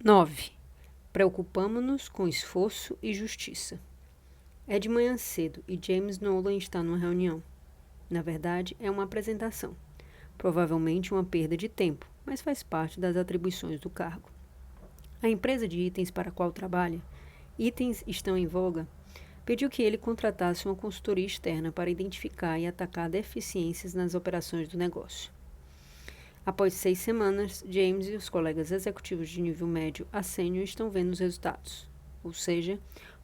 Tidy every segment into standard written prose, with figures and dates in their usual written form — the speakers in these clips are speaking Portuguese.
9. Preocupamo-nos com esforço e justiça. É de manhã cedo e James Nolan está numa reunião. Na verdade, é uma apresentação. Provavelmente uma perda de tempo, mas faz parte das atribuições do cargo. A empresa de itens para a qual trabalha, Itens Estão em Voga, pediu que ele contratasse uma consultoria externa para identificar e atacar deficiências nas operações do negócio. Após 6 semanas, James e os colegas executivos de nível médio a sênior estão vendo os resultados. Ou seja,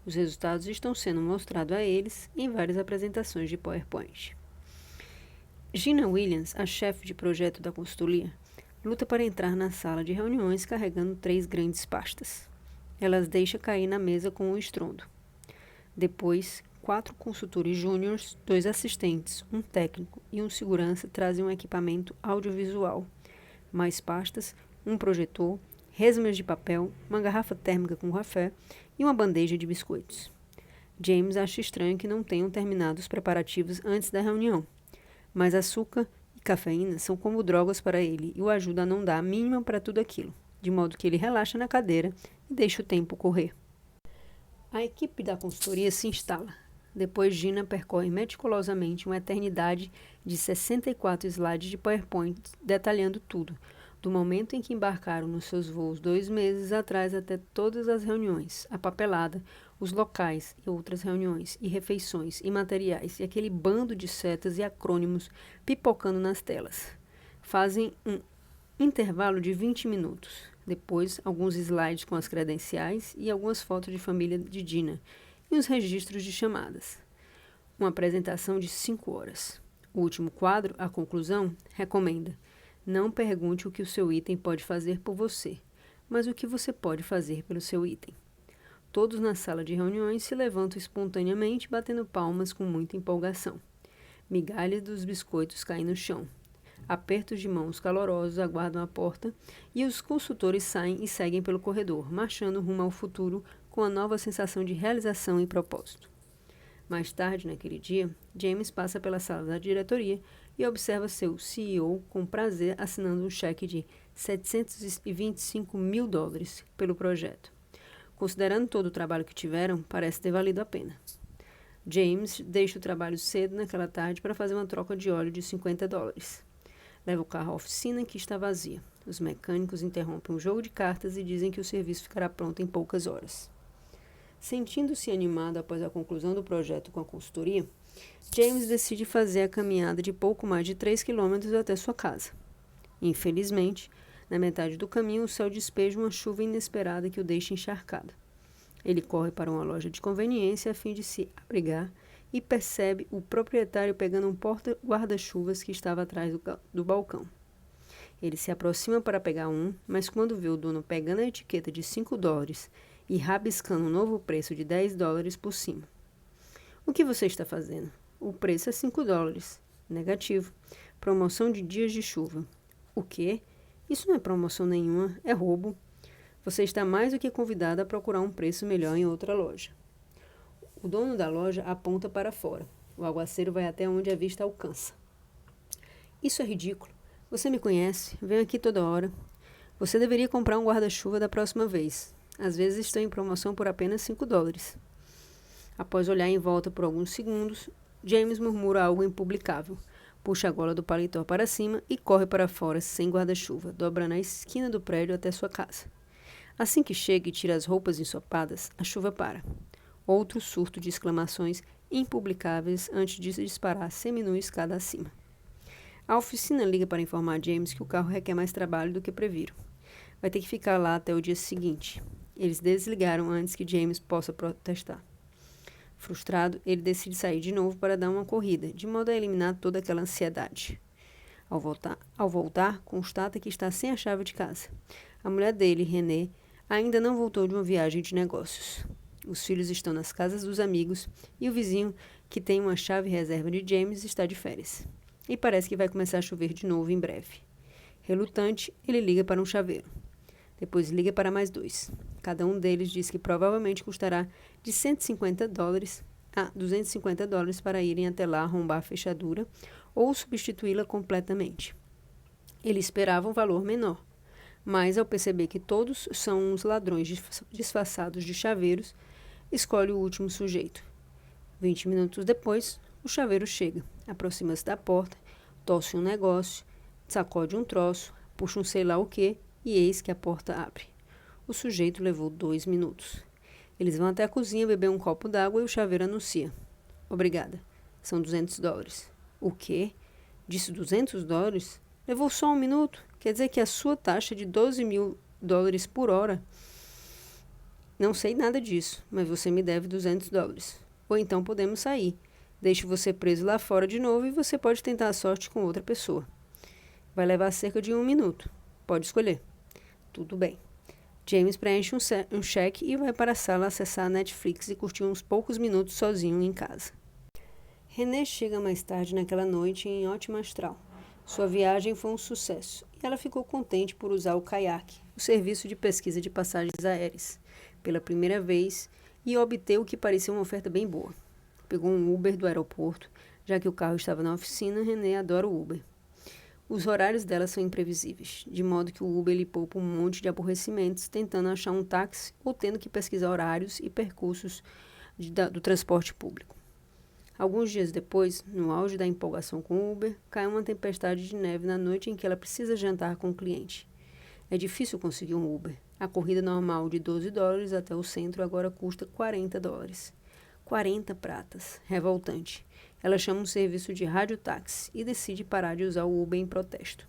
os resultados estão sendo mostrados a eles em várias apresentações de PowerPoint. Gina Williams, a chefe de projeto da consultoria, luta para entrar na sala de reuniões carregando 3 grandes pastas. Ela as deixa cair na mesa com um estrondo. Depois, 4 consultores júniores, 2 assistentes, um técnico e um segurança trazem um equipamento audiovisual, mais pastas, um projetor, resmas de papel, uma garrafa térmica com café e uma bandeja de biscoitos. James acha estranho que não tenham terminado os preparativos antes da reunião, mas açúcar e cafeína são como drogas para ele e o ajuda a não dar a mínima para tudo aquilo, de modo que ele relaxa na cadeira e deixa o tempo correr. A equipe da consultoria se instala. Depois, Gina percorre meticulosamente uma eternidade de 64 slides de PowerPoint detalhando tudo, do momento em que embarcaram nos seus voos 2 meses atrás até todas as reuniões, a papelada, os locais e outras reuniões, e refeições, e materiais, e aquele bando de setas e acrônimos pipocando nas telas. Fazem um intervalo de 20 minutos. Depois, alguns slides com as credenciais e algumas fotos de família de Gina e uns registros de chamadas. Uma apresentação de 5 horas. O último quadro, a conclusão, recomenda: não pergunte o que o seu item pode fazer por você, mas o que você pode fazer pelo seu item. Todos na sala de reuniões se levantam espontaneamente, batendo palmas com muita empolgação. Migalhas dos biscoitos caem no chão. Apertos de mãos calorosos aguardam a porta e os consultores saem e seguem pelo corredor, marchando rumo ao futuro com a nova sensação de realização e propósito. Mais tarde, naquele dia, James passa pela sala da diretoria e observa seu CEO com prazer assinando um cheque de $725 mil pelo projeto. Considerando todo o trabalho que tiveram, parece ter valido a pena. James deixa o trabalho cedo naquela tarde para fazer uma troca de óleo de $50. Leva o carro à oficina, que está vazia. Os mecânicos interrompem um jogo de cartas e dizem que o serviço ficará pronto em poucas horas. Sentindo-se animado após a conclusão do projeto com a consultoria, James decide fazer a caminhada de pouco mais de 3 quilômetros até sua casa. Infelizmente, na metade do caminho, o céu despeja uma chuva inesperada que o deixa encharcado. Ele corre para uma loja de conveniência a fim de se abrigar e percebe o proprietário pegando um porta-guarda-chuvas que estava atrás do balcão. Ele se aproxima para pegar um, mas quando vê o dono pegando a etiqueta de $5 e rabiscando um novo preço de $10 por cima. O que você está fazendo? O preço é $5. Negativo. Promoção de dias de chuva. O quê? Isso não é promoção nenhuma, é roubo. Você está mais do que convidado a procurar um preço melhor em outra loja. O dono da loja aponta para fora. O aguaceiro vai até onde a vista alcança. Isso é ridículo. Você me conhece, vem aqui toda hora. Você deveria comprar um guarda-chuva da próxima vez. Às vezes estão em promoção por apenas $5. Após olhar em volta por alguns segundos, James murmura algo impublicável, puxa a gola do paletó para cima e corre para fora sem guarda-chuva, dobrando a esquina do prédio até sua casa. Assim que chega e tira as roupas ensopadas, a chuva para. Outro surto de exclamações impublicáveis antes de se disparar semi-nua escada acima. A oficina liga para informar James que o carro requer mais trabalho do que previram. Vai ter que ficar lá até o dia seguinte. Eles desligaram antes que James possa protestar. Frustrado, ele decide sair de novo para dar uma corrida, de modo a eliminar toda aquela ansiedade. Ao voltar, constata que está sem a chave de casa. A mulher dele, Renée, ainda não voltou de uma viagem de negócios. Os filhos estão nas casas dos amigos e o vizinho, que tem uma chave reserva de James, está de férias. E parece que vai começar a chover de novo em breve. Relutante, ele liga para um chaveiro. Depois liga para mais 2. Cada um deles diz que provavelmente custará de $150 a $250 para irem até lá arrombar a fechadura ou substituí-la completamente. Ele esperava um valor menor, mas ao perceber que todos são uns ladrões disfarçados de chaveiros, escolhe o último sujeito. 20 minutos depois, o chaveiro chega, aproxima-se da porta, tosse um negócio, sacode um troço, puxa um sei lá o quê e eis que a porta abre. O sujeito levou 2 minutos. Eles vão até a cozinha beber um copo d'água e o chaveiro anuncia. Obrigada. São $200. O quê? Disse $200? Levou só 1 minuto? Quer dizer que a sua taxa é de $12.000 por hora? Não sei nada disso, mas você me deve $200. Ou então podemos sair. Deixo você preso lá fora de novo e você pode tentar a sorte com outra pessoa. Vai levar cerca de 1 minuto. Pode escolher. Tudo bem. James preenche um cheque e vai para a sala acessar a Netflix e curtir uns poucos minutos sozinho em casa. René chega mais tarde naquela noite em ótimo astral. Sua viagem foi um sucesso e ela ficou contente por usar o caiaque, o serviço de pesquisa de passagens aéreas, pela primeira vez e obter o que parecia uma oferta bem boa. Pegou um Uber do aeroporto, já que o carro estava na oficina. René adora o Uber. Os horários dela são imprevisíveis, de modo que o Uber lhe poupa um monte de aborrecimentos tentando achar um táxi ou tendo que pesquisar horários e percursos do transporte público. Alguns dias depois, no auge da empolgação com o Uber, cai uma tempestade de neve na noite em que ela precisa jantar com o cliente. É difícil conseguir um Uber. A corrida normal de $12 até o centro agora custa $40. 40 pratas. Revoltante. Ela chama um serviço de radiotáxi e decide parar de usar o Uber em protesto.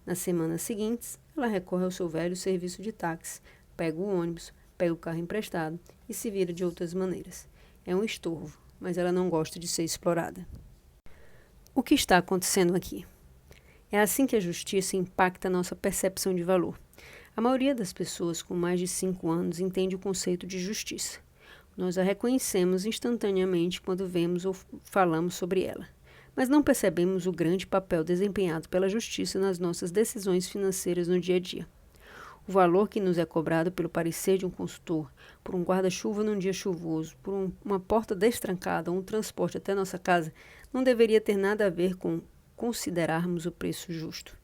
Nas semanas seguintes, ela recorre ao seu velho serviço de táxi, pega o ônibus, pega o carro emprestado e se vira de outras maneiras. É um estorvo, mas ela não gosta de ser explorada. O que está acontecendo aqui? É assim que a justiça impacta a nossa percepção de valor. A maioria das pessoas com mais de 5 anos entende o conceito de justiça. Nós a reconhecemos instantaneamente quando vemos ou falamos sobre ela, mas não percebemos o grande papel desempenhado pela justiça nas nossas decisões financeiras no dia a dia. O valor que nos é cobrado pelo parecer de um consultor, por um guarda-chuva num dia chuvoso, por uma porta destrancada ou um transporte até nossa casa, não deveria ter nada a ver com considerarmos o preço justo.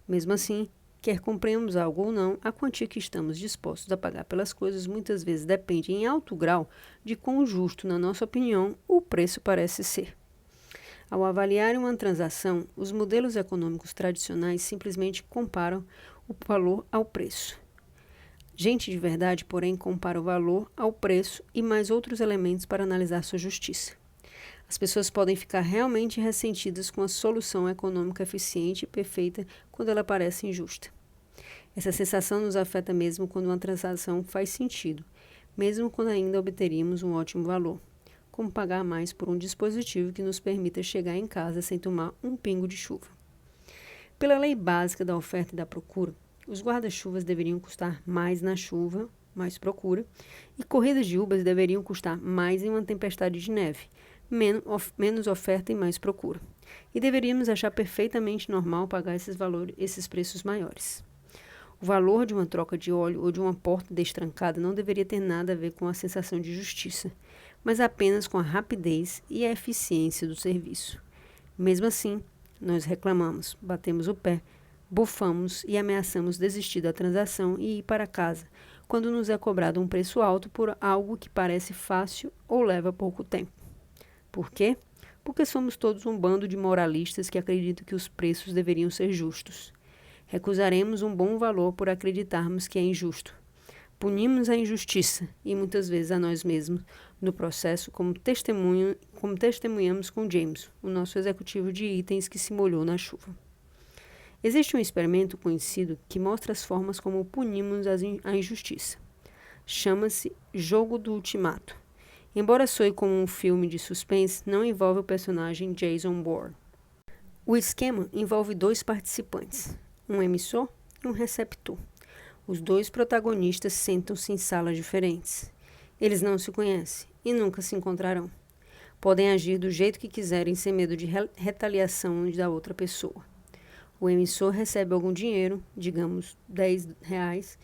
Mesmo assim, quer compremos algo ou não, a quantia que estamos dispostos a pagar pelas coisas muitas vezes depende em alto grau de quão justo, na nossa opinião, o preço parece ser. Ao avaliar uma transação, os modelos econômicos tradicionais simplesmente comparam o valor ao preço. Gente de verdade, porém, compara o valor ao preço e mais outros elementos para analisar sua justiça. As pessoas podem ficar realmente ressentidas com a solução econômica eficiente e perfeita quando ela parece injusta. Essa sensação nos afeta mesmo quando uma transação faz sentido, mesmo quando ainda obteríamos um ótimo valor, como pagar mais por um dispositivo que nos permita chegar em casa sem tomar um pingo de chuva. Pela lei básica da oferta e da procura, os guarda-chuvas deveriam custar mais na chuva, mais procura, e corridas de Ubers deveriam custar mais em uma tempestade de neve, menos oferta e mais procura. E deveríamos achar perfeitamente normal pagar esses preços maiores. O valor de uma troca de óleo ou de uma porta destrancada não deveria ter nada a ver com a sensação de justiça, mas apenas com a rapidez e a eficiência do serviço. Mesmo assim, nós reclamamos, batemos o pé, bufamos e ameaçamos desistir da transação e ir para casa, quando nos é cobrado um preço alto por algo que parece fácil ou leva pouco tempo. Por quê? Porque somos todos um bando de moralistas que acreditam que os preços deveriam ser justos. Recusaremos um bom valor por acreditarmos que é injusto. Punimos a injustiça e muitas vezes a nós mesmos no processo, como testemunhamos com James, o nosso executivo de itens que se molhou na chuva. Existe um experimento conhecido que mostra as formas como punimos a injustiça. Chama-se Jogo do Ultimato. Embora soe como um filme de suspense, não envolve o personagem Jason Bourne. O esquema envolve 2 participantes, um emissor e um receptor. Os 2 protagonistas sentam-se em salas diferentes. Eles não se conhecem e nunca se encontrarão. Podem agir do jeito que quiserem sem medo de retaliação da outra pessoa. O emissor recebe algum dinheiro, digamos R$10.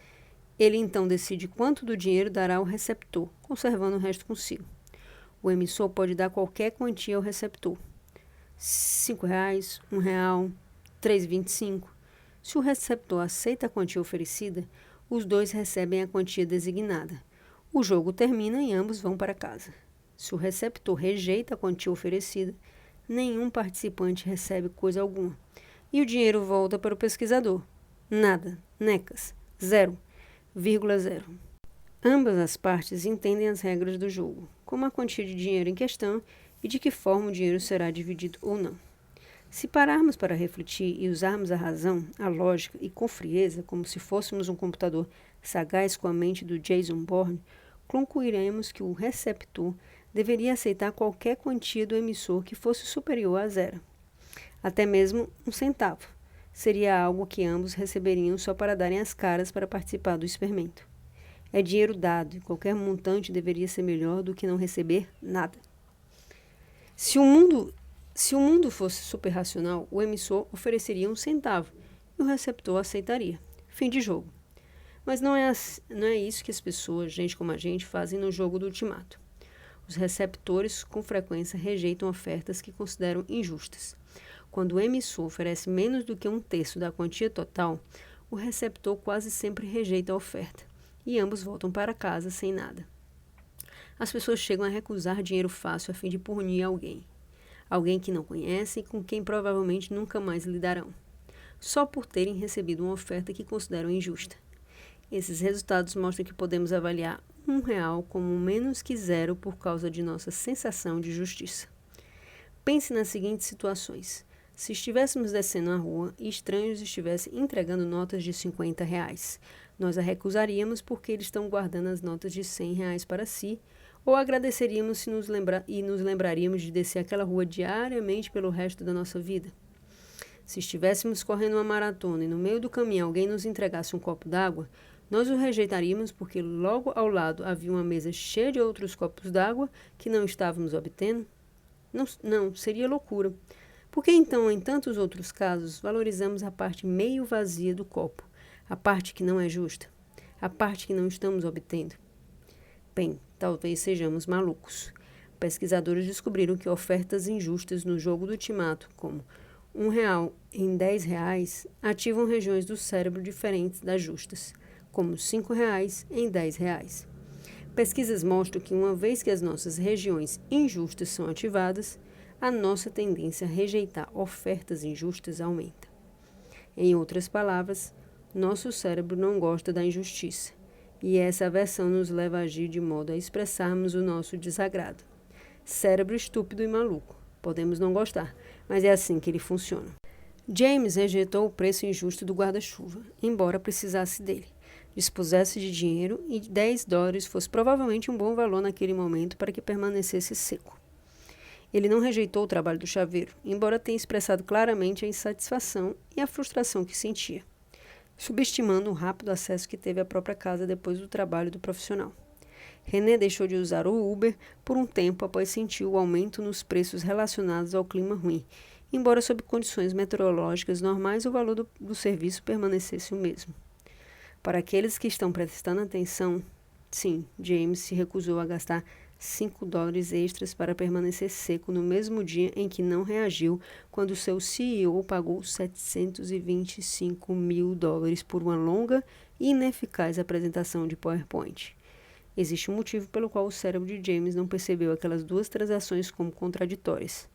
Ele então decide quanto do dinheiro dará ao receptor, conservando o resto consigo. O emissor pode dar qualquer quantia ao receptor. R$5, R$1, R$3,25. Se o receptor aceita a quantia oferecida, os dois recebem a quantia designada. O jogo termina e ambos vão para casa. Se o receptor rejeita a quantia oferecida, nenhum participante recebe coisa alguma. E o dinheiro volta para o pesquisador. Nada, necas, 0,0. Ambas as partes entendem as regras do jogo, como a quantia de dinheiro em questão e de que forma o dinheiro será dividido ou não. Se pararmos para refletir e usarmos a razão, a lógica e com frieza, como se fôssemos um computador sagaz com a mente do Jason Bourne, concluiremos que o receptor deveria aceitar qualquer quantia do emissor que fosse superior a 0. Até mesmo 1 centavo. Seria algo que ambos receberiam só para darem as caras para participar do experimento. É dinheiro dado e qualquer montante deveria ser melhor do que não receber nada. Se o mundo fosse superracional, o emissor ofereceria 1 centavo e o receptor aceitaria. Fim de jogo. Mas não é isso que as pessoas, gente como a gente, fazem no jogo do ultimato. Os receptores, com frequência, rejeitam ofertas que consideram injustas. Quando o emissor oferece menos do que 1/3 da quantia total, o receptor quase sempre rejeita a oferta, e ambos voltam para casa sem nada. As pessoas chegam a recusar dinheiro fácil a fim de punir alguém que não conhecem e com quem provavelmente nunca mais lidarão, só por terem recebido uma oferta que consideram injusta. Esses resultados mostram que podemos avaliar R$1 como menos que 0 por causa de nossa sensação de justiça. Pense nas seguintes situações. Se estivéssemos descendo a rua e estranhos estivessem entregando notas de R$50, nós a recusaríamos porque eles estão guardando as notas de R$100 para si, ou agradeceríamos se nos lembraríamos de descer aquela rua diariamente pelo resto da nossa vida. Se estivéssemos correndo uma maratona e no meio do caminho alguém nos entregasse um copo d'água, nós o rejeitaríamos porque logo ao lado havia uma mesa cheia de outros copos d'água que não estávamos obtendo? Não, seria loucura. Por que então, em tantos outros casos, valorizamos a parte meio vazia do copo, a parte que não é justa, a parte que não estamos obtendo? Bem, talvez sejamos malucos. Pesquisadores descobriram que ofertas injustas no jogo do ultimato, como R$1 em R$10, ativam regiões do cérebro diferentes das justas, como R$5 em R$10. Pesquisas mostram que uma vez que as nossas regiões injustas são ativadas, a nossa tendência a rejeitar ofertas injustas aumenta. Em outras palavras, nosso cérebro não gosta da injustiça, e essa aversão nos leva a agir de modo a expressarmos o nosso desagrado. Cérebro estúpido e maluco. Podemos não gostar, mas é assim que ele funciona. James rejeitou o preço injusto do guarda-chuva, embora precisasse dele. Dispusesse de dinheiro e $10 fosse provavelmente um bom valor naquele momento para que permanecesse seco. Ele não rejeitou o trabalho do chaveiro, embora tenha expressado claramente a insatisfação e a frustração que sentia, subestimando o rápido acesso que teve à própria casa depois do trabalho do profissional. René deixou de usar o Uber por um tempo após sentir o aumento nos preços relacionados ao clima ruim, embora sob condições meteorológicas normais o valor do serviço permanecesse o mesmo. Para aqueles que estão prestando atenção, sim, James se recusou a gastar $5 extras para permanecer seco no mesmo dia em que não reagiu quando seu CEO pagou $725 mil por uma longa e ineficaz apresentação de PowerPoint. Existe um motivo pelo qual o cérebro de James não percebeu aquelas duas transações como contraditórias.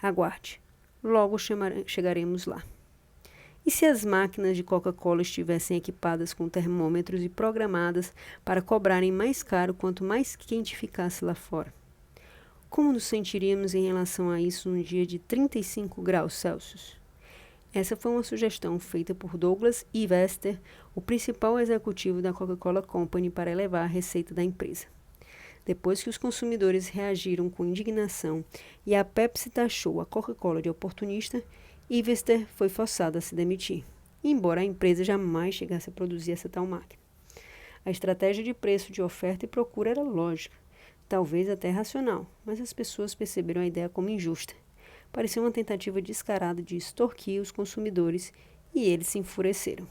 Aguarde, logo chegaremos lá. E se as máquinas de Coca-Cola estivessem equipadas com termômetros e programadas para cobrarem mais caro quanto mais quente ficasse lá fora? Como nos sentiríamos em relação a isso num dia de 35 graus Celsius? Essa foi uma sugestão feita por Douglas Ivester, o principal executivo da Coca-Cola Company, para elevar a receita da empresa. Depois que os consumidores reagiram com indignação e a Pepsi taxou a Coca-Cola de oportunista, Ivester foi forçado a se demitir, embora a empresa jamais chegasse a produzir essa tal máquina. A estratégia de preço de oferta e procura era lógica, talvez até racional, mas as pessoas perceberam a ideia como injusta. Parecia uma tentativa descarada de extorquir os consumidores e eles se enfureceram.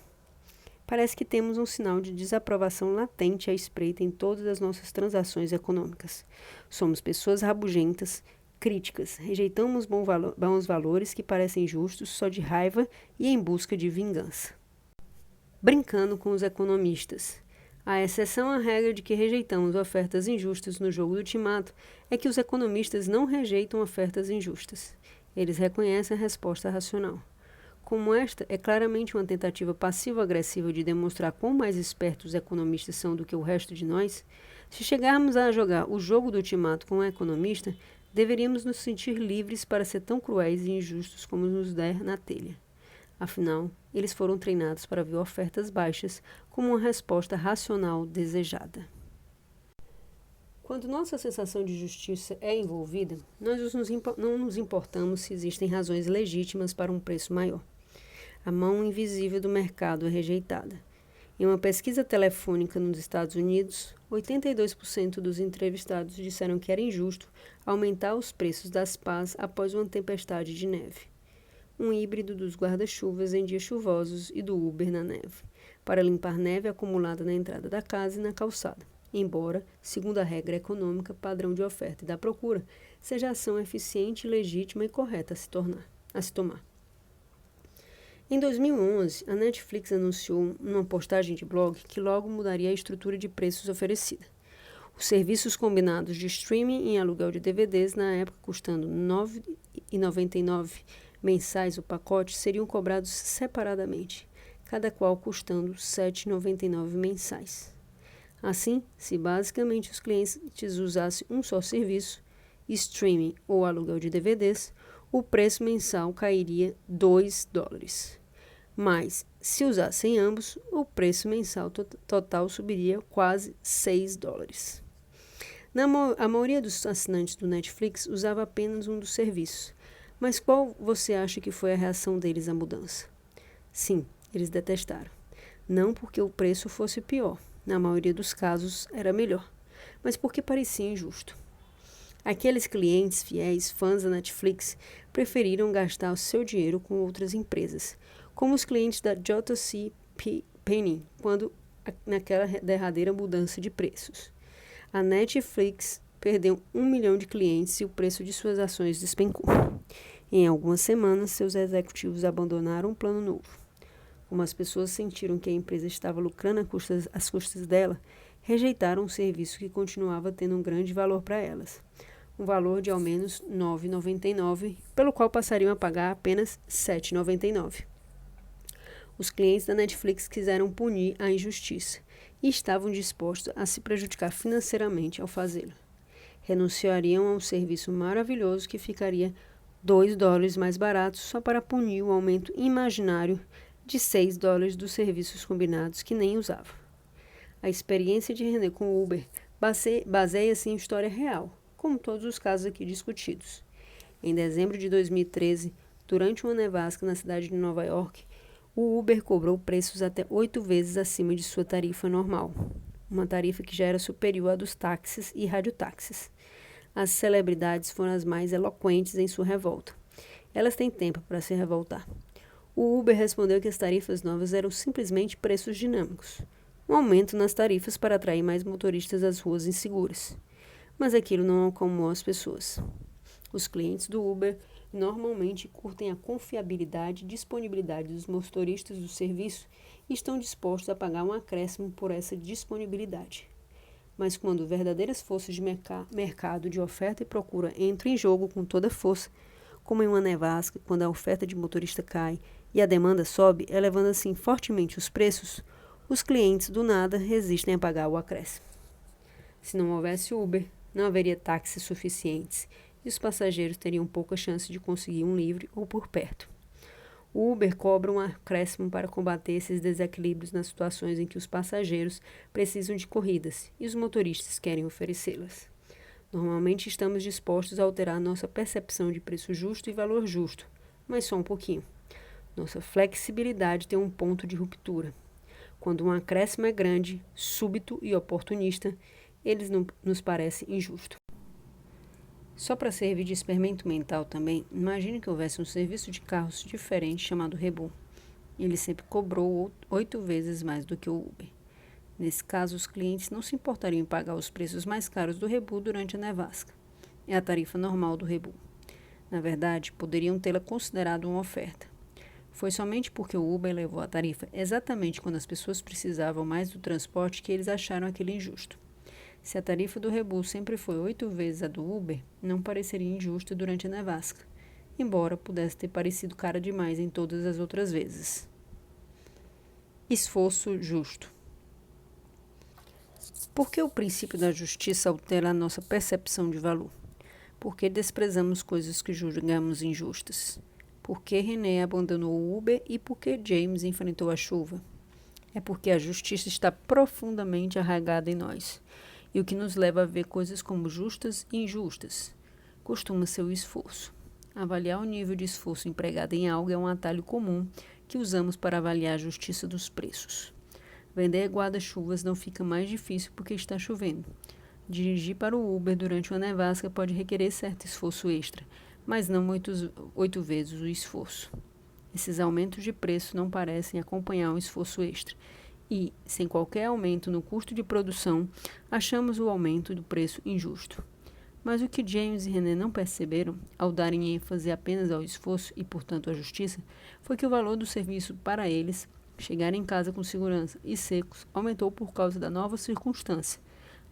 Parece que temos um sinal de desaprovação latente à espreita em todas as nossas transações econômicas. Somos pessoas rabugentas, críticas, rejeitamos bons valores que parecem justos só de raiva e em busca de vingança. brincando com os economistas. A exceção à regra de que rejeitamos ofertas injustas no jogo do Ultimato é que os economistas não rejeitam ofertas injustas. Eles reconhecem a resposta racional. Como esta é claramente uma tentativa passivo-agressiva de demonstrar quão mais espertos os economistas são do que o resto de nós, se chegarmos a jogar o jogo do Ultimato com um economista, deveríamos nos sentir livres para ser tão cruéis e injustos como nos der na telha. Afinal, eles foram treinados para ver ofertas baixas como uma resposta racional desejada. Quando nossa sensação de justiça é envolvida, nós não nos importamos se existem razões legítimas para um preço maior. A mão invisível do mercado é rejeitada. Em uma pesquisa telefônica nos Estados Unidos, 82% dos entrevistados disseram que era injusto aumentar os preços das pás após uma tempestade de neve. Um híbrido dos guarda-chuvas em dias chuvosos e do Uber na neve, para limpar neve acumulada na entrada da casa e na calçada, embora, segundo a regra econômica, padrão de oferta e da procura, seja ação eficiente, legítima e correta a se tomar. Em 2011, a Netflix anunciou numa postagem de blog que logo mudaria a estrutura de preços oferecida. Os serviços combinados de streaming e aluguel de DVDs, na época custando R$ 9,99 mensais o pacote, seriam cobrados separadamente, cada qual custando R$ 7,99 mensais. Assim, se basicamente os clientes usassem um só serviço, streaming ou aluguel de DVDs, o preço mensal cairia $2. Mas, se usassem ambos, o preço mensal total subiria quase $6. A maioria dos assinantes do Netflix usava apenas um dos serviços. Mas qual você acha que foi a reação deles à mudança? Sim, eles detestaram. Não porque o preço fosse pior, na maioria dos casos era melhor, mas porque parecia injusto. Aqueles clientes fiéis, fãs da Netflix, preferiram gastar o seu dinheiro com outras empresas, como os clientes da JCPenney, naquela derradeira mudança de preços. A Netflix perdeu 1 milhão de clientes e o preço de suas ações despencou. Em algumas semanas, seus executivos abandonaram o plano novo. Como as pessoas sentiram que a empresa estava lucrando às custas dela, rejeitaram um serviço que continuava tendo um grande valor para elas, um valor de ao menos R$ 9,99, pelo qual passariam a pagar apenas R$ 7,99. Os clientes da Netflix quiseram punir a injustiça e estavam dispostos a se prejudicar financeiramente ao fazê-lo. Renunciariam a um serviço maravilhoso que ficaria $2 mais barato só para punir o aumento imaginário de $6 dos serviços combinados que nem usavam. A experiência de René com o Uber baseia-se em história real, como todos os casos aqui discutidos. Em dezembro de 2013, durante uma nevasca na cidade de Nova York, o Uber cobrou preços até 8 vezes acima de sua tarifa normal, uma tarifa que já era superior à dos táxis e radiotáxis. As celebridades foram as mais eloquentes em sua revolta. Elas têm tempo para se revoltar. O Uber respondeu que as tarifas novas eram simplesmente preços dinâmicos, um aumento nas tarifas para atrair mais motoristas às ruas inseguras. Mas aquilo não acalmou as pessoas. Os clientes do Uber normalmente curtem a confiabilidade e disponibilidade dos motoristas do serviço e estão dispostos a pagar um acréscimo por essa disponibilidade. Mas quando verdadeiras forças de mercado de oferta e procura entram em jogo com toda força, como em uma nevasca, quando a oferta de motorista cai e a demanda sobe, elevando assim fortemente os preços, os clientes do nada resistem a pagar o acréscimo. Se não houvesse Uber, não haveria táxis suficientes e os passageiros teriam pouca chance de conseguir um livre ou por perto. O Uber cobra um acréscimo para combater esses desequilíbrios nas situações em que os passageiros precisam de corridas e os motoristas querem oferecê-las. Normalmente estamos dispostos a alterar nossa percepção de preço justo e valor justo, mas só um pouquinho. Nossa flexibilidade tem um ponto de ruptura. Quando um acréscimo é grande, súbito e oportunista, eles não nos parece injusto. Só para servir de experimento mental também, imagine que houvesse um serviço de carros diferente chamado Rebu. Ele sempre cobrou 8 vezes mais do que o Uber. Nesse caso, os clientes não se importariam em pagar os preços mais caros do Rebu durante a nevasca. É a tarifa normal do Rebu. Na verdade, poderiam tê-la considerado uma oferta. Foi somente porque o Uber elevou a tarifa exatamente quando as pessoas precisavam mais do transporte que eles acharam aquele injusto. Se a tarifa do Red Bull sempre foi 8 vezes a do Uber, não pareceria injusta durante a nevasca, embora pudesse ter parecido cara demais em todas as outras vezes. Esforço justo. Por que o princípio da justiça altera a nossa percepção de valor? Por que desprezamos coisas que julgamos injustas? Por que René abandonou o Uber e por que James enfrentou a chuva? É porque a justiça está profundamente arraigada em nós, e o que nos leva a ver coisas como justas e injustas costuma ser o esforço. Avaliar o nível de esforço empregado em algo é um atalho comum que usamos para avaliar a justiça dos preços. Vender guarda-chuvas não fica mais difícil porque está chovendo. Dirigir para o Uber durante uma nevasca pode requerer certo esforço extra, mas não 8 vezes o esforço. Esses aumentos de preço não parecem acompanhar o esforço extra. E, sem qualquer aumento no custo de produção, achamos o aumento do preço injusto. Mas o que James e René não perceberam, ao darem ênfase apenas ao esforço e, portanto, à justiça, foi que o valor do serviço para eles, chegar em casa com segurança e secos, aumentou por causa da nova circunstância,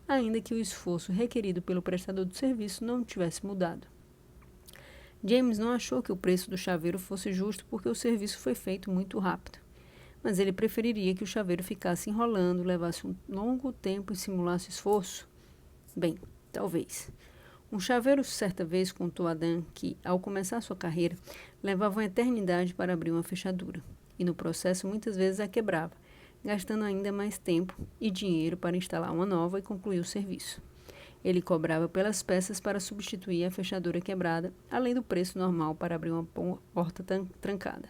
ainda que o esforço requerido pelo prestador do serviço não tivesse mudado. James não achou que o preço do chaveiro fosse justo porque o serviço foi feito muito rápido, mas ele preferiria que o chaveiro ficasse enrolando, levasse um longo tempo e simulasse esforço? Bem, talvez. Um chaveiro certa vez contou a Dan que, ao começar sua carreira, levava uma eternidade para abrir uma fechadura, e no processo muitas vezes a quebrava, gastando ainda mais tempo e dinheiro para instalar uma nova e concluir o serviço. Ele cobrava pelas peças para substituir a fechadura quebrada, além do preço normal para abrir uma porta trancada.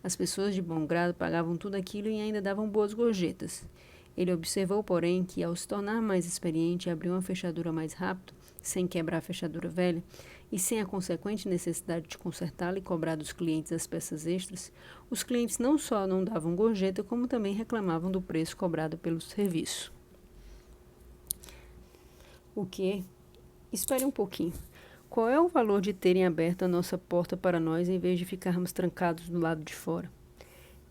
As pessoas de bom grado pagavam tudo aquilo e ainda davam boas gorjetas. Ele observou, porém, que ao se tornar mais experiente e abrir uma fechadura mais rápido, sem quebrar a fechadura velha, e sem a consequente necessidade de consertá-la e cobrar dos clientes as peças extras, os clientes não só não davam gorjeta, como também reclamavam do preço cobrado pelo serviço. O quê? Espere um pouquinho. Qual é o valor de terem aberto a nossa porta para nós em vez de ficarmos trancados do lado de fora?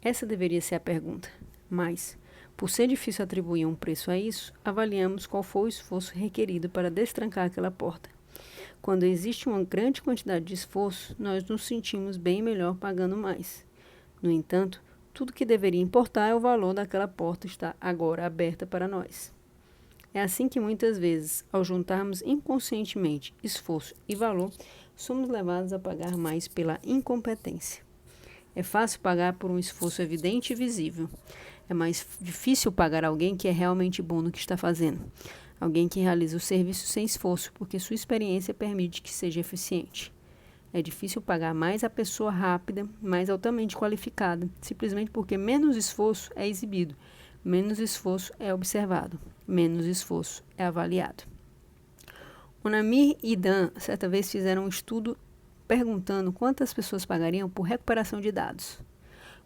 Essa deveria ser a pergunta. Mas, por ser difícil atribuir um preço a isso, avaliamos qual foi o esforço requerido para destrancar aquela porta. Quando existe uma grande quantidade de esforço, nós nos sentimos bem melhor pagando mais. No entanto, tudo que deveria importar é o valor daquela porta estar agora aberta para nós. É assim que muitas vezes, ao juntarmos inconscientemente esforço e valor, somos levados a pagar mais pela incompetência. É fácil pagar por um esforço evidente e visível. É mais difícil pagar alguém que é realmente bom no que está fazendo. Alguém que realiza o serviço sem esforço, porque sua experiência permite que seja eficiente. É difícil pagar mais a pessoa rápida, mais altamente qualificada, simplesmente porque menos esforço é exibido, menos esforço é observado, menos esforço é avaliado. Onamir e Dan certa vez fizeram um estudo perguntando quantas pessoas pagariam por recuperação de dados.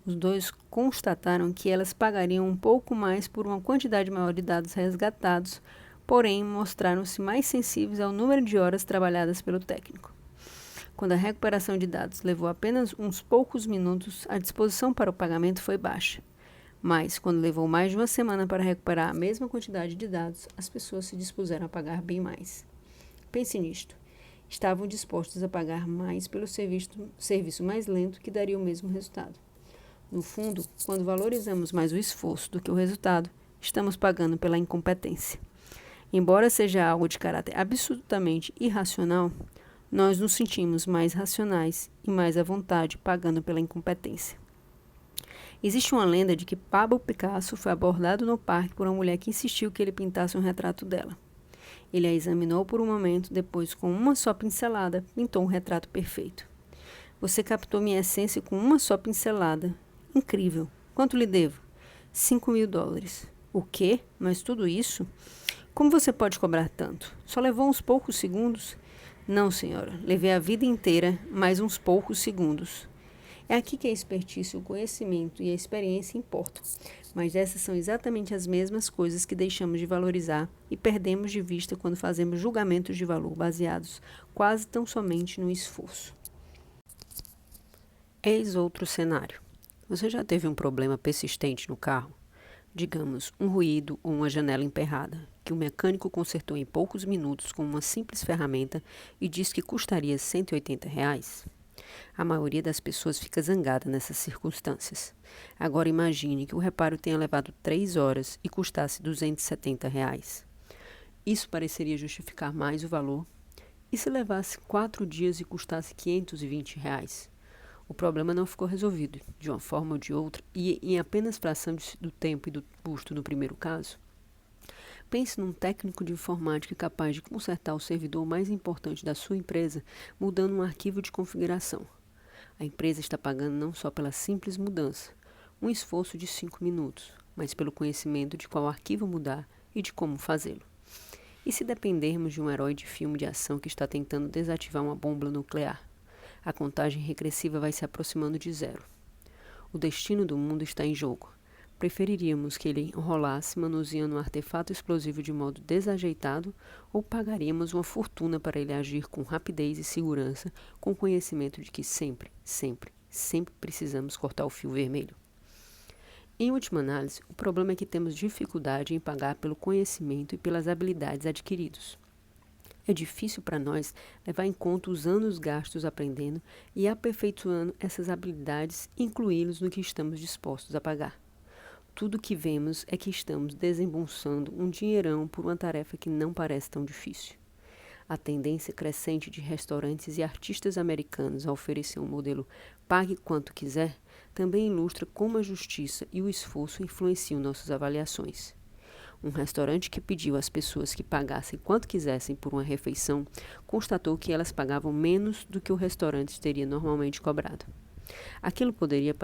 Os dois constataram que elas pagariam um pouco mais por uma quantidade maior de dados resgatados, porém mostraram-se mais sensíveis ao número de horas trabalhadas pelo técnico. Quando a recuperação de dados levou apenas uns poucos minutos, a disposição para o pagamento foi baixa. Mas, quando levou mais de uma semana para recuperar a mesma quantidade de dados, as pessoas se dispuseram a pagar bem mais. Pense nisto. Estavam dispostos a pagar mais pelo serviço mais lento que daria o mesmo resultado. No fundo, quando valorizamos mais o esforço do que o resultado, estamos pagando pela incompetência. Embora seja algo de caráter absolutamente irracional, nós nos sentimos mais racionais e mais à vontade pagando pela incompetência. Existe uma lenda de que Pablo Picasso foi abordado no parque por uma mulher que insistiu que ele pintasse um retrato dela. Ele a examinou por um momento, depois, com uma só pincelada, pintou um retrato perfeito. Você captou minha essência com uma só pincelada. Incrível. Quanto lhe devo? $5.000. O quê? Mas tudo isso? Como você pode cobrar tanto? Só levou uns poucos segundos? Não, senhora. Levei a vida inteira, mais uns poucos segundos. É aqui que a expertise, o conhecimento e a experiência importam, mas essas são exatamente as mesmas coisas que deixamos de valorizar e perdemos de vista quando fazemos julgamentos de valor baseados quase tão somente no esforço. Eis outro cenário. Você já teve um problema persistente no carro? Digamos, um ruído ou uma janela emperrada, que o mecânico consertou em poucos minutos com uma simples ferramenta e diz que custaria R$ 180? A maioria das pessoas fica zangada nessas circunstâncias. Agora imagine que o reparo tenha levado 3 horas e custasse R$ 270. Isso pareceria justificar mais o valor? E se levasse 4 dias e custasse R$ 520? O problema não ficou resolvido, de uma forma ou de outra, e em apenas fração do tempo e do custo no primeiro caso. Pense num técnico de informática capaz de consertar o servidor mais importante da sua empresa, mudando um arquivo de configuração. A empresa está pagando não só pela simples mudança, um esforço de 5 minutos, mas pelo conhecimento de qual arquivo mudar e de como fazê-lo. E se dependermos de um herói de filme de ação que está tentando desativar uma bomba nuclear? A contagem regressiva vai se aproximando de zero. O destino do mundo está em jogo. Preferiríamos que ele enrolasse manuseando um artefato explosivo de modo desajeitado ou pagaríamos uma fortuna para ele agir com rapidez e segurança, com o conhecimento de que sempre, sempre, sempre precisamos cortar o fio vermelho? Em última análise, o problema é que temos dificuldade em pagar pelo conhecimento e pelas habilidades adquiridos. É difícil para nós levar em conta os anos gastos aprendendo e aperfeiçoando essas habilidades e incluí-los no que estamos dispostos a pagar. Tudo o que vemos é que estamos desembolsando um dinheirão por uma tarefa que não parece tão difícil. A tendência crescente de restaurantes e artistas americanos a oferecer um modelo pague quanto quiser também ilustra como a justiça e o esforço influenciam nossas avaliações. Um restaurante que pediu às pessoas que pagassem quanto quisessem por uma refeição constatou que elas pagavam menos do que o restaurante teria normalmente cobrado. Aquilo poderia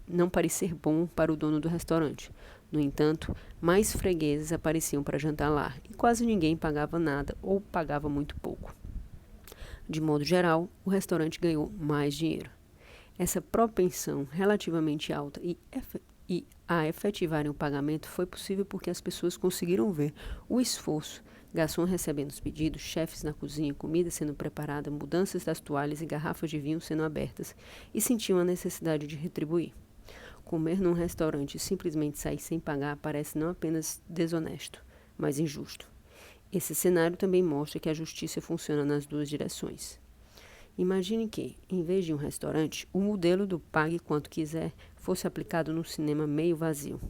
não parecer bom para o dono do restaurante. No entanto, mais fregueses apareciam para jantar lá e quase ninguém pagava nada ou pagava muito pouco. De modo geral, o restaurante ganhou mais dinheiro. Essa propensão relativamente alta e a efetivarem o pagamento foi possível porque as pessoas conseguiram ver o esforço, garçom recebendo os pedidos, chefes na cozinha, comida sendo preparada, mudanças das toalhas e garrafas de vinho sendo abertas, e sentiam a necessidade de retribuir. Comer num restaurante e simplesmente sair sem pagar parece não apenas desonesto, mas injusto. Esse cenário também mostra que a justiça funciona nas duas direções. Imagine que, em vez de um restaurante, o modelo do pague quanto quiser fosse aplicado no cinema meio vazio.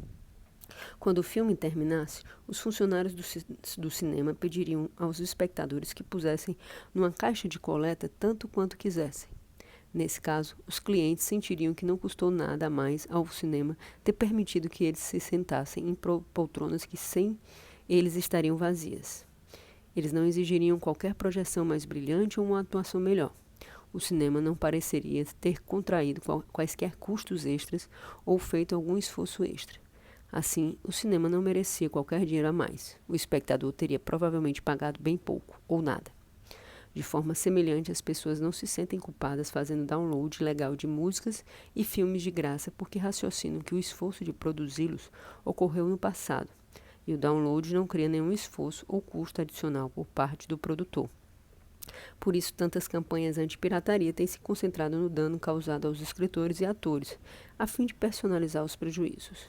Quando o filme terminasse, os funcionários do cinema pediriam aos espectadores que pusessem numa caixa de coleta tanto quanto quisessem. Nesse caso, os clientes sentiriam que não custou nada a mais ao cinema ter permitido que eles se sentassem em poltronas que sem eles estariam vazias. Eles não exigiriam qualquer projeção mais brilhante ou uma atuação melhor. O cinema não pareceria ter contraído quaisquer custos extras ou feito algum esforço extra. Assim, o cinema não merecia qualquer dinheiro a mais. O espectador teria provavelmente pagado bem pouco, ou nada. De forma semelhante, as pessoas não se sentem culpadas fazendo download ilegal de músicas e filmes de graça porque raciocinam que o esforço de produzi-los ocorreu no passado, e o download não cria nenhum esforço ou custo adicional por parte do produtor. Por isso, tantas campanhas anti-pirataria têm se concentrado no dano causado aos escritores e atores, a fim de personalizar os prejuízos.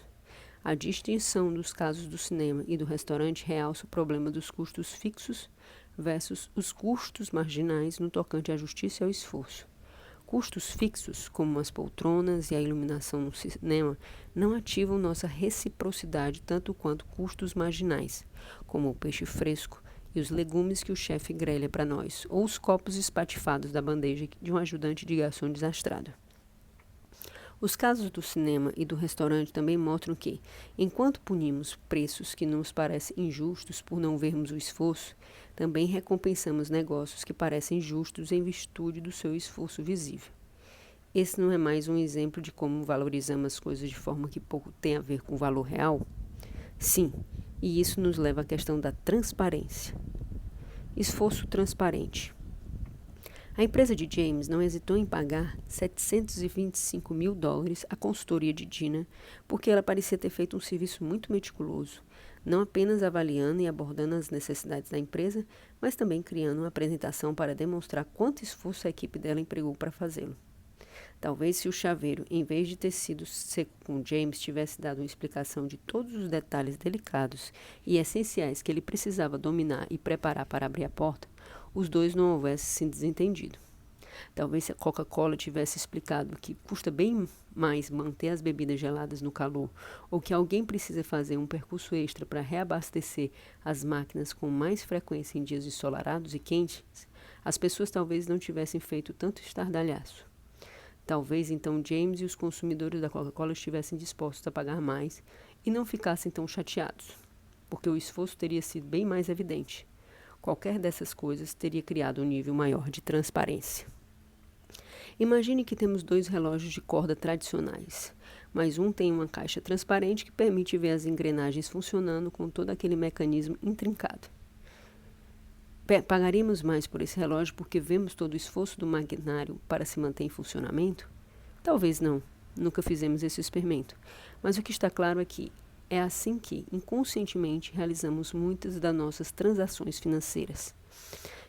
A distinção dos casos do cinema e do restaurante realça o problema dos custos fixos versus os custos marginais no tocante à justiça e ao esforço. Custos fixos, como as poltronas e a iluminação no cinema, não ativam nossa reciprocidade tanto quanto custos marginais, como o peixe fresco e os legumes que o chefe grelha para nós, ou os copos espatifados da bandeja de um ajudante de garçom desastrado. Os casos do cinema e do restaurante também mostram que, enquanto punimos preços que nos parecem injustos por não vermos o esforço, também recompensamos negócios que parecem justos em virtude do seu esforço visível. Esse não é mais um exemplo de como valorizamos as coisas de forma que pouco tem a ver com o valor real? Sim, e isso nos leva à questão da transparência. Esforço transparente. A empresa de James não hesitou em pagar $725 mil à consultoria de Dina, porque ela parecia ter feito um serviço muito meticuloso, não apenas avaliando e abordando as necessidades da empresa, mas também criando uma apresentação para demonstrar quanto esforço a equipe dela empregou para fazê-lo. Talvez se o chaveiro, em vez de ter sido seco com James, tivesse dado uma explicação de todos os detalhes delicados e essenciais que ele precisava dominar e preparar para abrir a porta, os dois não houvessem se desentendido. Talvez se a Coca-Cola tivesse explicado que custa bem mais manter as bebidas geladas no calor, ou que alguém precisa fazer um percurso extra para reabastecer as máquinas com mais frequência em dias ensolarados e quentes, as pessoas talvez não tivessem feito tanto estardalhaço. Talvez então James e os consumidores da Coca-Cola estivessem dispostos a pagar mais e não ficassem tão chateados, porque o esforço teria sido bem mais evidente. Qualquer dessas coisas teria criado um nível maior de transparência. Imagine que temos 2 relógios de corda tradicionais, mas um tem uma caixa transparente que permite ver as engrenagens funcionando com todo aquele mecanismo intrincado. Pagaríamos mais por esse relógio porque vemos todo o esforço do maquinário para se manter em funcionamento? Talvez não, nunca fizemos esse experimento, mas o que está claro é que é assim que, inconscientemente, realizamos muitas das nossas transações financeiras.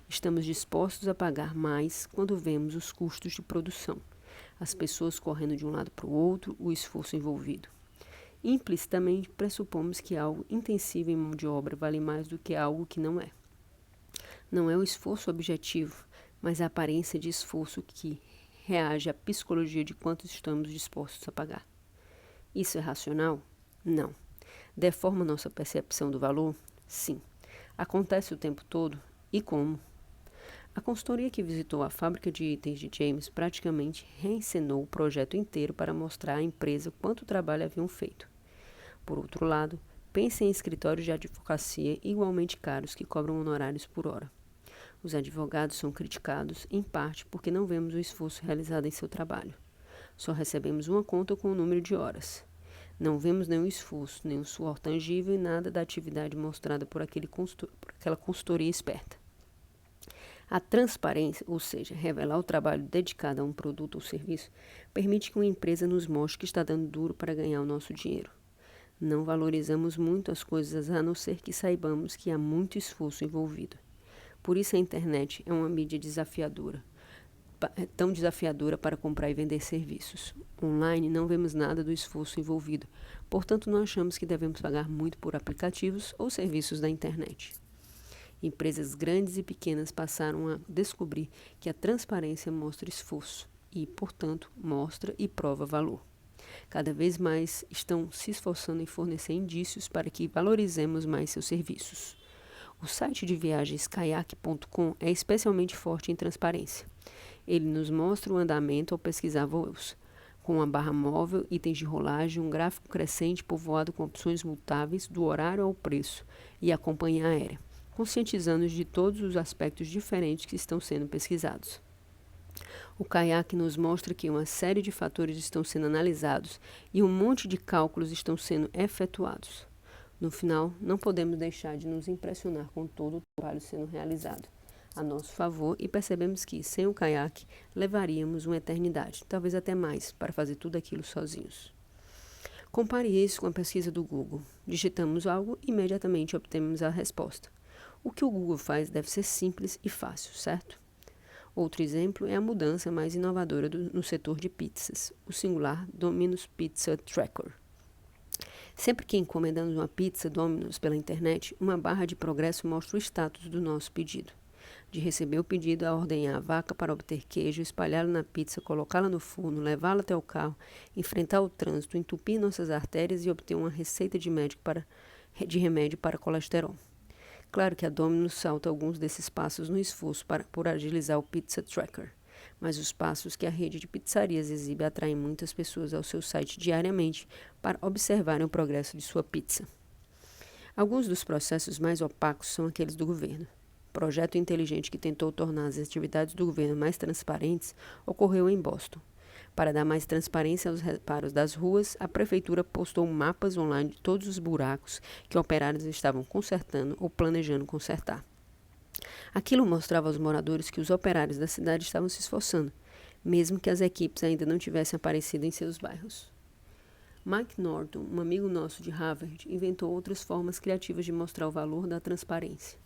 Estamos dispostos a pagar mais quando vemos os custos de produção, as pessoas correndo de um lado para o outro, o esforço envolvido. Implicitamente, pressupomos que algo intensivo em mão de obra vale mais do que algo que não é. Não é o esforço objetivo, mas a aparência de esforço que reage à psicologia de quanto estamos dispostos a pagar. Isso é racional? Não. Deforma nossa percepção do valor? Sim. Acontece o tempo todo? E como? A consultoria que visitou a fábrica de itens de James praticamente reencenou o projeto inteiro para mostrar à empresa quanto trabalho haviam feito. Por outro lado, pense em escritórios de advocacia igualmente caros que cobram honorários por hora. Os advogados são criticados, em parte, porque não vemos o esforço realizado em seu trabalho. Só recebemos uma conta com o número de horas. Não vemos nenhum esforço, nenhum suor tangível e nada da atividade mostrada por aquela consultoria esperta. A transparência, ou seja, revelar o trabalho dedicado a um produto ou serviço, permite que uma empresa nos mostre que está dando duro para ganhar o nosso dinheiro. Não valorizamos muito as coisas a não ser que saibamos que há muito esforço envolvido. Por isso a internet é uma mídia desafiadora, tão desafiadora para comprar e vender serviços. Online não vemos nada do esforço envolvido, portanto não achamos que devemos pagar muito por aplicativos ou serviços da internet. Empresas grandes e pequenas passaram a descobrir que a transparência mostra esforço e, portanto, mostra e prova valor. Cada vez mais estão se esforçando em fornecer indícios para que valorizemos mais seus serviços. O site de viagens kayak.com é especialmente forte em transparência. Ele nos mostra o andamento ao pesquisar voos, com uma barra móvel, itens de rolagem, um gráfico crescente povoado com opções mutáveis do horário ao preço e a companhia aérea, conscientizando-nos de todos os aspectos diferentes que estão sendo pesquisados. O Kayak nos mostra que uma série de fatores estão sendo analisados e um monte de cálculos estão sendo efetuados. No final, não podemos deixar de nos impressionar com todo o trabalho sendo realizado a nosso favor e percebemos que, sem o Kayak, levaríamos uma eternidade, talvez até mais, para fazer tudo aquilo sozinhos. Compare isso com a pesquisa do Google. Digitamos algo e imediatamente obtemos a resposta. O que o Google faz deve ser simples e fácil, certo? Outro exemplo é a mudança mais inovadora no setor de pizzas, o singular Domino's Pizza Tracker. Sempre que encomendamos uma pizza Domino's pela internet, uma barra de progresso mostra o status do nosso pedido. De receber o pedido a ordenhar a vaca para obter queijo, espalhá-lo na pizza, colocá-la no forno, levá-la até o carro, enfrentar o trânsito, entupir nossas artérias e obter uma receita de remédio para colesterol. Claro que a Domino's salta alguns desses passos no esforço por agilizar o Pizza Tracker, mas os passos que a rede de pizzarias exibe atraem muitas pessoas ao seu site diariamente para observarem o progresso de sua pizza. Alguns dos processos mais opacos são aqueles do governo. O projeto inteligente que tentou tornar as atividades do governo mais transparentes ocorreu em Boston. Para dar mais transparência aos reparos das ruas, a prefeitura postou mapas online de todos os buracos que operários estavam consertando ou planejando consertar. Aquilo mostrava aos moradores que os operários da cidade estavam se esforçando, mesmo que as equipes ainda não tivessem aparecido em seus bairros. Mike Norton, um amigo nosso de Harvard, inventou outras formas criativas de mostrar o valor da transparência.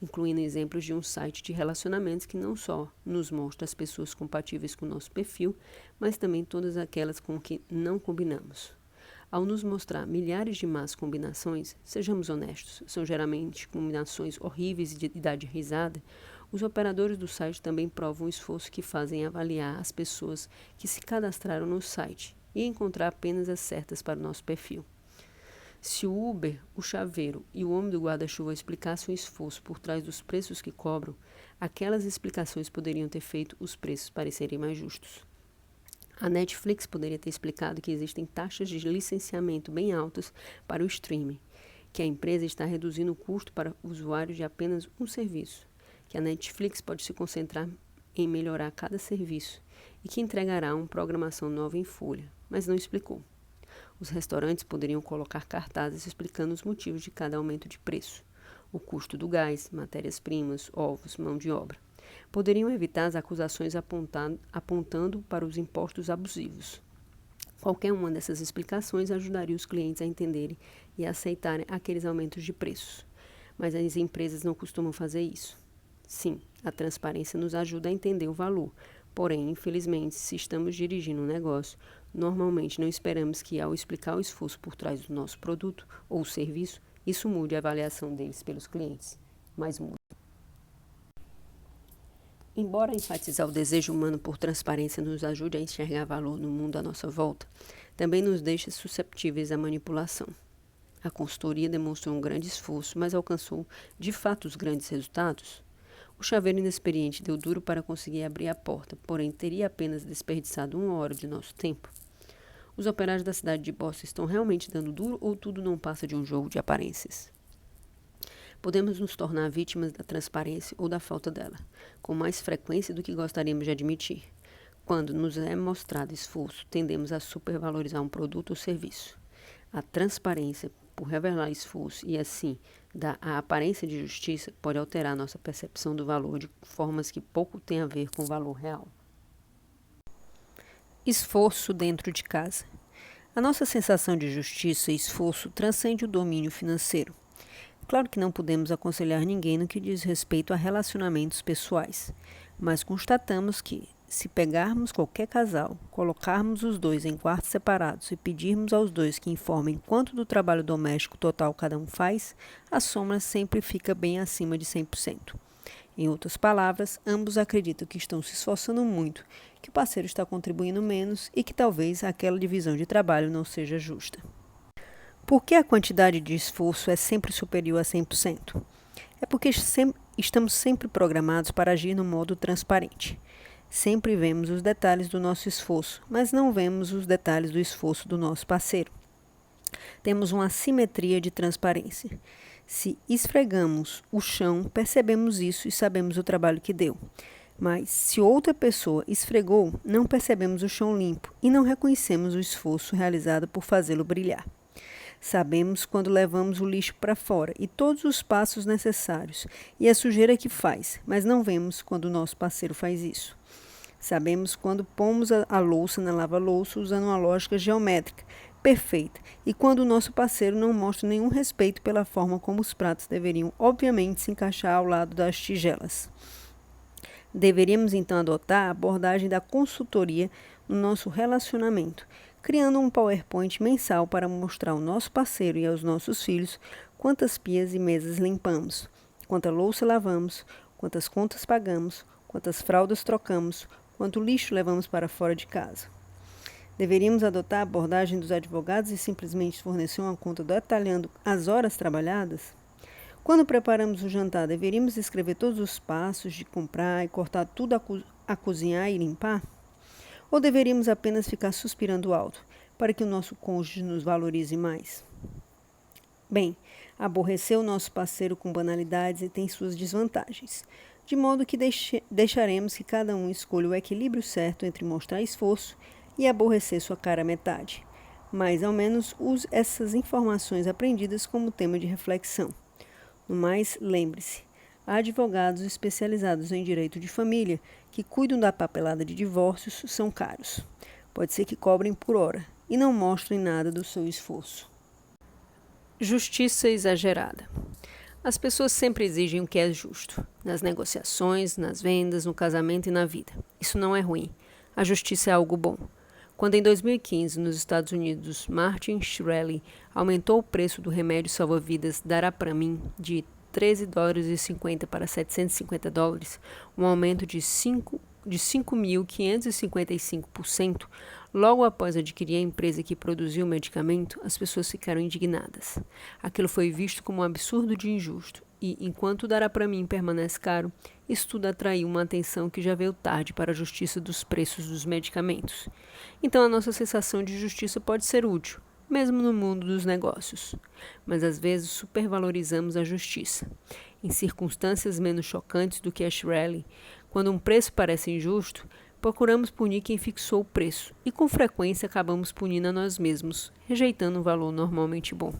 incluindo exemplos de um site de relacionamentos que não só nos mostra as pessoas compatíveis com o nosso perfil, mas também todas aquelas com que não combinamos. Ao nos mostrar milhares de más combinações, sejamos honestos, são geralmente combinações horríveis e de dar de risada, os operadores do site também provam o esforço que fazem em avaliar as pessoas que se cadastraram no site e encontrar apenas as certas para o nosso perfil. Se o Uber, o chaveiro e o homem do guarda-chuva explicassem o esforço por trás dos preços que cobram, aquelas explicações poderiam ter feito os preços parecerem mais justos. A Netflix poderia ter explicado que existem taxas de licenciamento bem altas para o streaming, que a empresa está reduzindo o custo para usuários de apenas um serviço, que a Netflix pode se concentrar em melhorar cada serviço e que entregará uma programação nova em folha, mas não explicou. Os restaurantes poderiam colocar cartazes explicando os motivos de cada aumento de preço, o custo do gás, matérias-primas, ovos, mão de obra. Poderiam evitar as acusações apontando para os impostos abusivos. Qualquer uma dessas explicações ajudaria os clientes a entenderem e a aceitarem aqueles aumentos de preços. Mas as empresas não costumam fazer isso. Sim, a transparência nos ajuda a entender o valor. Porém, infelizmente, se estamos dirigindo um negócio, normalmente não esperamos que, ao explicar o esforço por trás do nosso produto ou serviço, isso mude a avaliação deles pelos clientes. Mas muda. Embora enfatizar o desejo humano por transparência nos ajude a enxergar valor no mundo à nossa volta, também nos deixa susceptíveis à manipulação. A consultoria demonstrou um grande esforço, mas alcançou, de fato, os grandes resultados? O chaveiro inexperiente deu duro para conseguir abrir a porta, porém teria apenas desperdiçado 1 hora de nosso tempo. Os operários da cidade de Boston estão realmente dando duro ou tudo não passa de um jogo de aparências? Podemos nos tornar vítimas da transparência ou da falta dela, com mais frequência do que gostaríamos de admitir. Quando nos é mostrado esforço, tendemos a supervalorizar um produto ou serviço. A transparência, por revelar esforço e assim dar a aparência de justiça, pode alterar nossa percepção do valor de formas que pouco têm a ver com o valor real. Esforço dentro de casa. A nossa sensação de justiça e esforço transcende o domínio financeiro. Claro que não podemos aconselhar ninguém no que diz respeito a relacionamentos pessoais, mas constatamos que, se pegarmos qualquer casal, colocarmos os dois em quartos separados e pedirmos aos dois que informem quanto do trabalho doméstico total cada um faz, a soma sempre fica bem acima de 100%. Em outras palavras, ambos acreditam que estão se esforçando muito, que o parceiro está contribuindo menos e que talvez aquela divisão de trabalho não seja justa. Por que a quantidade de esforço é sempre superior a 100%? É porque estamos sempre programados para agir no modo transparente. Sempre vemos os detalhes do nosso esforço, mas não vemos os detalhes do esforço do nosso parceiro. Temos uma assimetria de transparência. Se esfregamos o chão, percebemos isso e sabemos o trabalho que deu. Mas, se outra pessoa esfregou, não percebemos o chão limpo e não reconhecemos o esforço realizado por fazê-lo brilhar. Sabemos quando levamos o lixo para fora e todos os passos necessários e a sujeira que faz, mas não vemos quando o nosso parceiro faz isso. Sabemos quando pomos a louça na lava-louça usando uma lógica geométrica perfeita e quando o nosso parceiro não mostra nenhum respeito pela forma como os pratos deveriam, obviamente, se encaixar ao lado das tigelas. Deveríamos, então, adotar a abordagem da consultoria no nosso relacionamento, criando um PowerPoint mensal para mostrar ao nosso parceiro e aos nossos filhos quantas pias e mesas limpamos, quanta louça lavamos, quantas contas pagamos, quantas fraldas trocamos, quanto lixo levamos para fora de casa. Deveríamos adotar a abordagem dos advogados e simplesmente fornecer uma conta detalhando as horas trabalhadas? Quando preparamos o jantar, deveríamos escrever todos os passos de comprar e cortar tudo a cozinhar e limpar? Ou deveríamos apenas ficar suspirando alto para que o nosso cônjuge nos valorize mais? Bem, aborrecer o nosso parceiro com banalidades tem suas desvantagens, de modo que deixaremos que cada um escolha o equilíbrio certo entre mostrar esforço e aborrecer sua cara metade. Mas, ao menos, use essas informações aprendidas como tema de reflexão. No mais, lembre-se, há advogados especializados em direito de família que cuidam da papelada de divórcios são caros. Pode ser que cobrem por hora e não mostrem nada do seu esforço. Justiça exagerada. As pessoas sempre exigem o que é justo, nas negociações, nas vendas, no casamento e na vida. Isso não é ruim. A justiça é algo bom. Quando em 2015, nos Estados Unidos, Martin Shkreli aumentou o preço do remédio salva-vidas Darapramim de $13,50 para $750, um aumento de 5.555%, logo após adquirir a empresa que produziu o medicamento, as pessoas ficaram indignadas. Aquilo foi visto como um absurdo de injusto, e, enquanto o Darapramim permanece caro, isso tudo atraiu uma atenção que já veio tarde para a justiça dos preços dos medicamentos. Então a nossa sensação de justiça pode ser útil, mesmo no mundo dos negócios. Mas às vezes supervalorizamos a justiça. Em circunstâncias menos chocantes do que a Shkreli, quando um preço parece injusto, procuramos punir quem fixou o preço e com frequência acabamos punindo a nós mesmos, rejeitando um valor normalmente bom.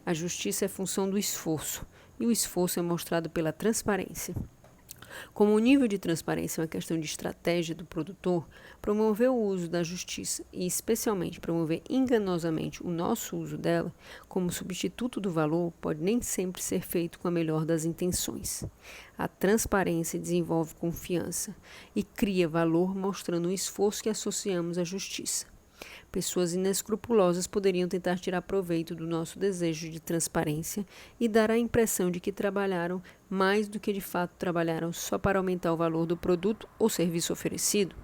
A justiça é função do esforço, e o esforço é mostrado pela transparência. Como o nível de transparência é uma questão de estratégia do produtor, promover o uso da justiça e, especialmente, promover enganosamente o nosso uso dela como substituto do valor pode nem sempre ser feito com a melhor das intenções. A transparência desenvolve confiança e cria valor mostrando o esforço que associamos à justiça. Pessoas inescrupulosas poderiam tentar tirar proveito do nosso desejo de transparência e dar a impressão de que trabalharam mais do que de fato trabalharam só para aumentar o valor do produto ou serviço oferecido.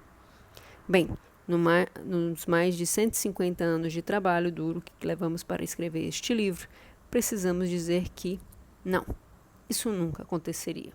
Bem, nos mais de 150 anos de trabalho duro que levamos para escrever este livro, precisamos dizer que não, isso nunca aconteceria.